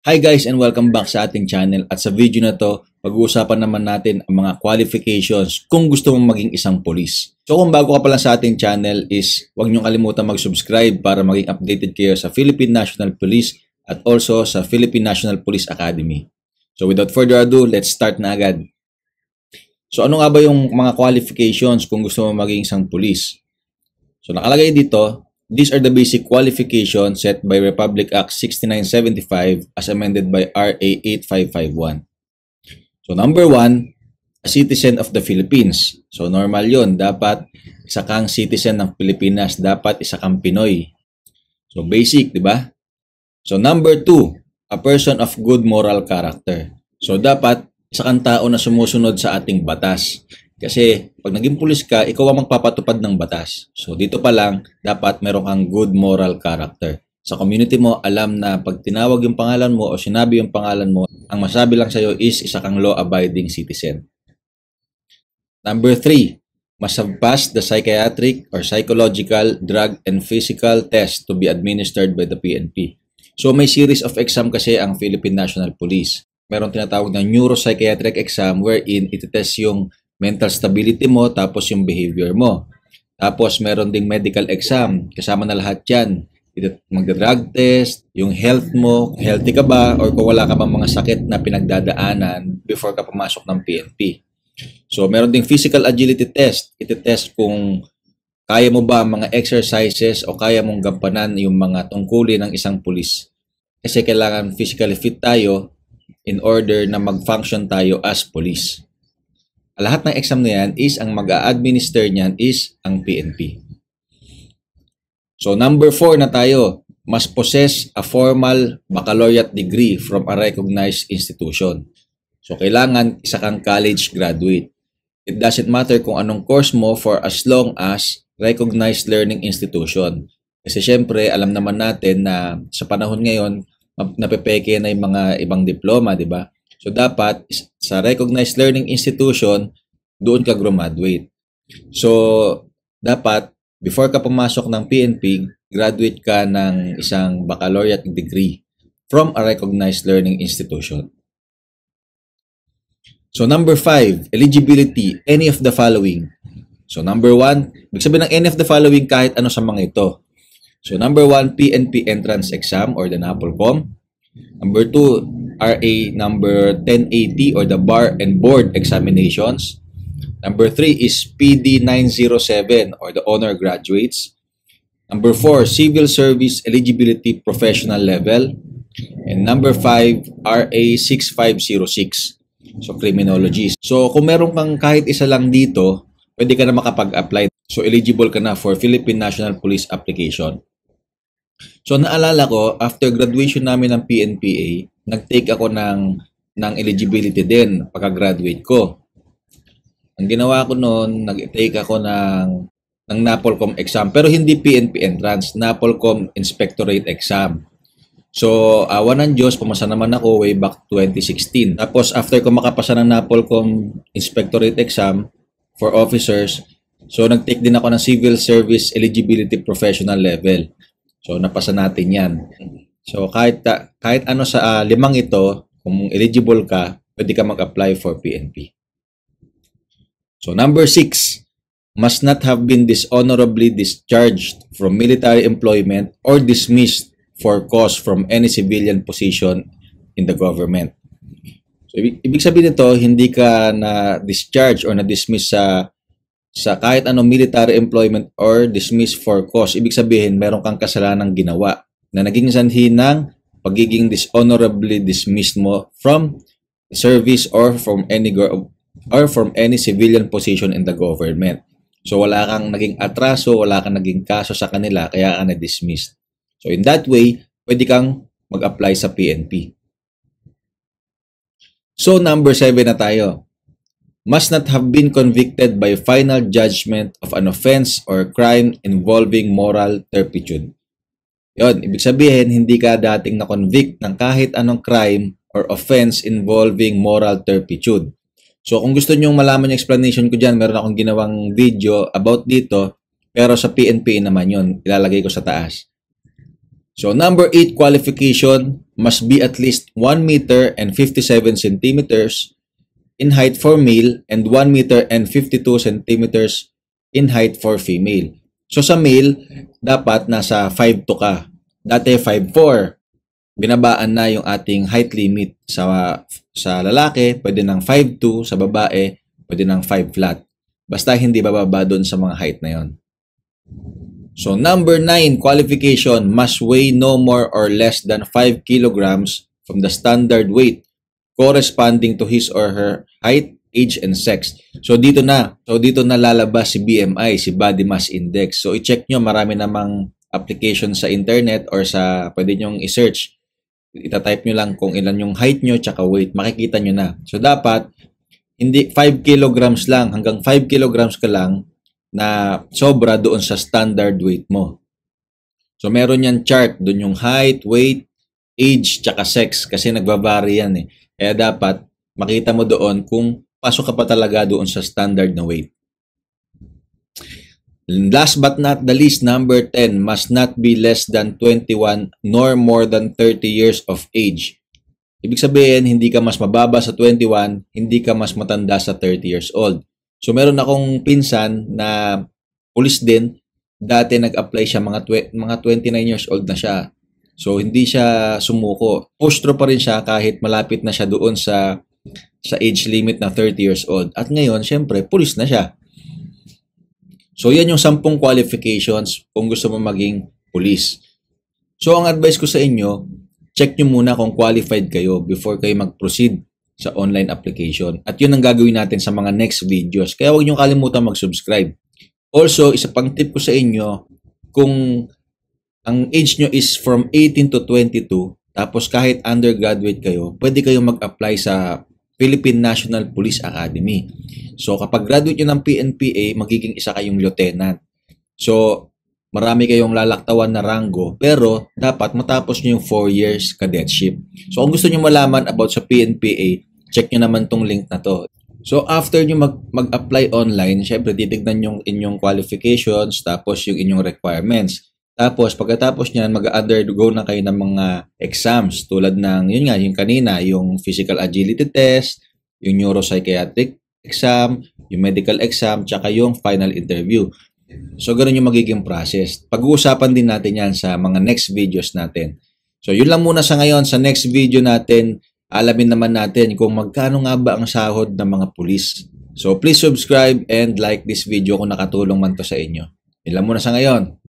Hi guys and welcome back sa ating channel at sa video na to, pag-uusapan naman natin ang mga qualifications kung gusto mong maging isang pulis. So kung bago ka pa lang sa ating channel is huwag niyong kalimutan mag-subscribe para maging updated kayo sa Philippine National Police at also sa Philippine National Police Academy. So without further ado, let's start na agad. So ano nga ba yung mga qualifications kung gusto mong maging isang pulis? So nakalagay dito, these are the basic qualifications set by Republic Act 6975 as amended by RA 8551. So number 1, a citizen of the Philippines. So normal yon, dapat isa kang citizen ng Pilipinas, dapat isa kang Pinoy. So basic, di ba? So number 2, a person of good moral character. So dapat isa kang tao na sumusunod sa ating batas. Kasi pag naging pulis ka, ikaw ang magpapatupad ng batas. So dito pa lang, dapat meron kang good moral character. Sa community mo, alam na pag tinawag yung pangalan mo o sinabi yung pangalan mo, ang masabi lang sa'yo is isa kang law-abiding citizen. Number 3, must have passed the psychiatric or psychological, drug, and physical test to be administered by the PNP. So may series of exam kasi ang Philippine National Police. Meron tinatawag na neuropsychiatric exam wherein itetest yung mental stability mo, tapos yung behavior mo. Tapos meron ding medical exam. Kasama na lahat yan. Magda-drug test, yung health mo, healthy ka ba, or kung wala ka bang mga sakit na pinagdadaanan before ka pumasok ng PNP. So meron ding physical agility test. Iti-test kung kaya mo ba mga exercises o kaya mong gampanan yung mga tungkulin ng isang pulis. Kasi kailangan physically fit tayo in order na mag-function tayo as police. Lahat ng exam na yan is ang mag-a-administer niyan is ang PNP. So number 4 na tayo, must possess a formal baccalaureate degree from a recognized institution. So kailangan isa kang college graduate. It doesn't matter kung anong course mo for as long as recognized learning institution. Kasi syempre, alam naman natin na sa panahon ngayon, napepeke na yung mga ibang diploma, di ba? So, dapat sa recognized learning institution, doon ka graduate. So, dapat, before ka pumasok ng PNP, graduate ka ng isang baccalaureate degree from a recognized learning institution. So, number 5, eligibility, any of the following. So, number 1, ibig sabihin ng any of the following kahit ano sa mga ito. So, number 1, PNP entrance exam or the NAPOLCOM. Number 2, RA number 1080 or the Bar and Board Examinations. Number 3 is PD 907 or the Honor Graduates. Number 4, Civil Service Eligibility Professional Level. And number 5, RA 6506. So, Criminology. So, kung meron kang kahit isa lang dito, pwede ka na makapag-apply. So, eligible ka na for Philippine National Police application. So, naalala ko, after graduation namin ng PNPA, nag-take ako ng eligibility din pagka-graduate ko. Ang ginawa ko noon, nag-take ako ng NAPOLCOM exam. Pero hindi PNP entrance, NAPOLCOM Inspectorate exam. So, awa ng Diyos, pumasa naman ako way back 2016. Tapos, after ko makapasa ng NAPOLCOM Inspectorate exam for officers, so nag-take din ako ng Civil Service Eligibility Professional Level. So, napasa natin yan. So, kahit ano sa limang ito, kung eligible ka, pwede ka mag-apply for PNP. So, number 6, must not have been dishonorably discharged from military employment or dismissed for cause from any civilian position in the government. So, ibig sabihin nito, hindi ka na-discharge or na-dismiss sa kahit anong military employment or dismissed for cause. Ibig sabihin, meron kang kasalanang ginawa na naging sanhi ng pagiging dishonorably dismissed mo from service or from any civilian position in the government. So, wala kang naging atraso, wala kang naging kaso sa kanila, kaya ka na-dismissed. So, in that way, pwede kang mag-apply sa PNP. So, number 7 na tayo. Must not have been convicted by final judgment of an offense or crime involving moral turpitude. Yon, ibig sabihin, hindi ka dating na-convict ng kahit anong crime or offense involving moral turpitude. So, kung gusto nyo malaman yung explanation ko dyan, meron akong ginawang video about dito, pero sa PNP naman yon, ilalagay ko sa taas. So number 8 qualification, must be at least 1 meter and 57 centimeters in height for male and 1 meter and 52 centimeters in height for female. So sa male, dapat nasa 5'2" ka. Dati 5'4". Binabaan na yung ating height limit. Sa lalaki, pwede ng 5'2", sa babae, pwede ng 5 flat. Basta hindi bababa doon sa mga height na yon. So number 9 qualification, must weigh no more or less than 5 kilograms from the standard weight corresponding to his or her height, age, and sex. So dito na lalabas si BMI, si Body Mass Index. So i-check nyo, marami namang application sa internet or sa pwede nyong i-search. Ita-type nyo lang kung ilan yung height nyo tsaka weight, makikita nyo na. So dapat hindi 5 kilograms lang, hanggang 5 kilograms ka lang na sobra doon sa standard weight mo. So meron yan chart, doon yung height, weight, age, tsaka sex kasi nagbabari yan eh. Kaya dapat makita mo doon kung pasok ka pa talaga doon sa standard na weight. Last but not the least, number 10, must not be less than 21 nor more than 30 years of age. Ibig sabihin, hindi ka mas mababa sa 21, hindi ka mas matanda sa 30 years old. So meron akong pinsan na pulis din, dati nag-apply siya, mga 29 years old na siya. So hindi siya sumuko. Postro pa rin siya kahit malapit na siya doon sa age limit na 30 years old. At ngayon, syempre, pulis na siya. So yan yung 10 qualifications kung gusto mo maging pulis. So ang advice ko sa inyo, check nyo muna kung qualified kayo before kayo mag-proceed sa online application. At yun ang gagawin natin sa mga next videos. Kaya huwag nyo kalimutan mag-subscribe. Also, isa pang tip ko sa inyo, kung ang age nyo is from 18 to 22, tapos kahit undergraduate kayo, pwede kayong mag-apply sa Philippine National Police Academy. So kapag graduate nyo ng PNPA, magiging isa kayong lieutenant. So marami kayong lalaktawan na rango, pero dapat matapos nyo yung 4 years cadetship. So kung gusto nyo malaman about sa PNPA, check nyo naman tong link na to. So after nyo mag-apply online, syempre titignan yung inyong qualifications, tapos yung inyong requirements. Tapos pagkatapos nyan, mag-undergo na kayo ng mga exams tulad ng, yun nga, yung kanina, yung physical agility test, yung neuropsychiatric exam, yung medical exam, tsaka yung final interview. So, ganun yung magiging process. Pag-uusapan din natin yan sa mga next videos natin. So, yun lang muna sa ngayon. Sa next video natin, alamin naman natin kung magkano nga ba ang sahod ng mga pulis. So, please subscribe and like this video kung nakatulong man to sa inyo. Yun lang muna sa ngayon.